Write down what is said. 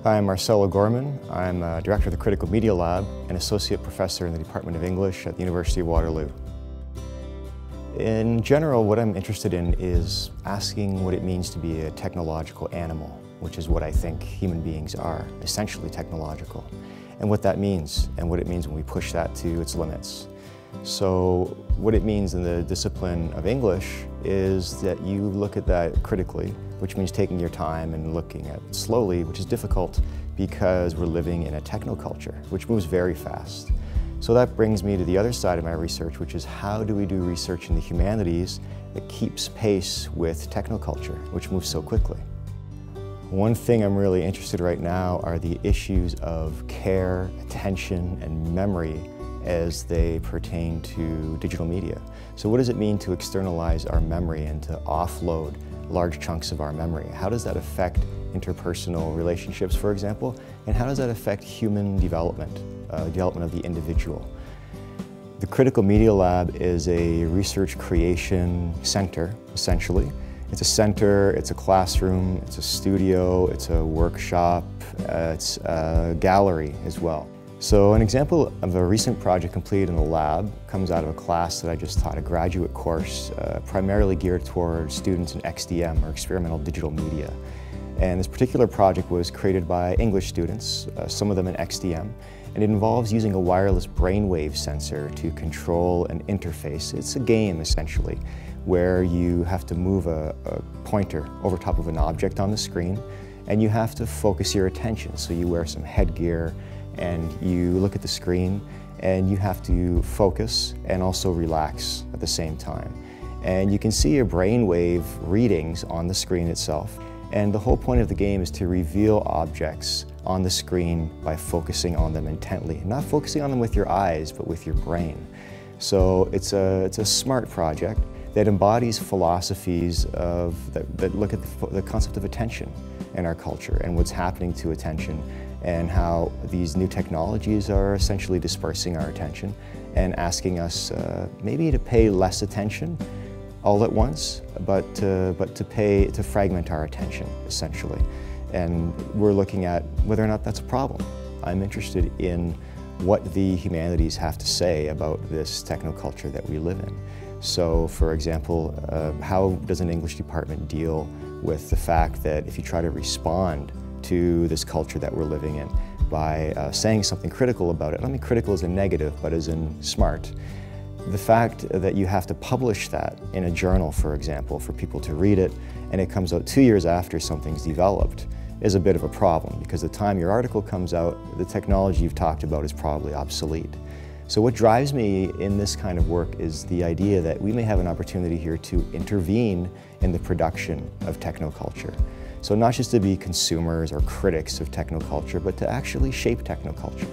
I'm Marcel O'Gorman. I'm Director of the Critical Media Lab and Associate Professor in the Department of English at the University of Waterloo. In general, what I'm interested in is asking what it means to be a technological animal, which is what I think human beings are, essentially technological, and what that means, and what it means when we push that to its limits. So what it means in the discipline of English is that you look at that critically, which means taking your time and looking at it slowly, which is difficult because we're living in a technoculture, which moves very fast. So that brings me to the other side of my research, which is how do we do research in the humanities that keeps pace with technoculture, which moves so quickly. One thing I'm really interested in right now are the issues of care, attention, and memory as they pertain to digital media. So what does it mean to externalize our memory and to offload large chunks of our memory? How does that affect interpersonal relationships, for example? And how does that affect human development, development of the individual? The Critical Media Lab is a research creation center, essentially. It's a center, it's a classroom, it's a studio, it's a workshop, it's a gallery as well. So an example of a recent project completed in the lab comes out of a class that I just taught, a graduate course primarily geared toward students in XDM, or experimental digital media. And this particular project was created by English students, some of them in XDM, and it involves using a wireless brainwave sensor to control an interface. It's a game, essentially, where you have to move a pointer over top of an object on the screen, and you have to focus your attention. So you wear some headgear, and you look at the screen, and you have to focus and also relax at the same time. And you can see your brainwave readings on the screen itself. And the whole point of the game is to reveal objects on the screen by focusing on them intently. Not focusing on them with your eyes, but with your brain. So it's a smart project that embodies philosophies that look at the concept of attention in our culture and what's happening to attention, and how these new technologies are essentially dispersing our attention and asking us maybe to pay less attention all at once, but to fragment our attention, essentially. And we're looking at whether or not that's a problem. I'm interested in what the humanities have to say about this technoculture that we live in. So, for example, how does an English department deal with the fact that if you try to respond to this culture that we're living in by saying something critical about it, I mean critical as a negative, but as in smart, the fact that you have to publish that in a journal, for example, for people to read it, and it comes out 2 years after something's developed, is a bit of a problem, because the time your article comes out, the technology you've talked about is probably obsolete. So what drives me in this kind of work is the idea that we may have an opportunity here to intervene in the production of technoculture. So not just to be consumers or critics of technoculture, but to actually shape technoculture.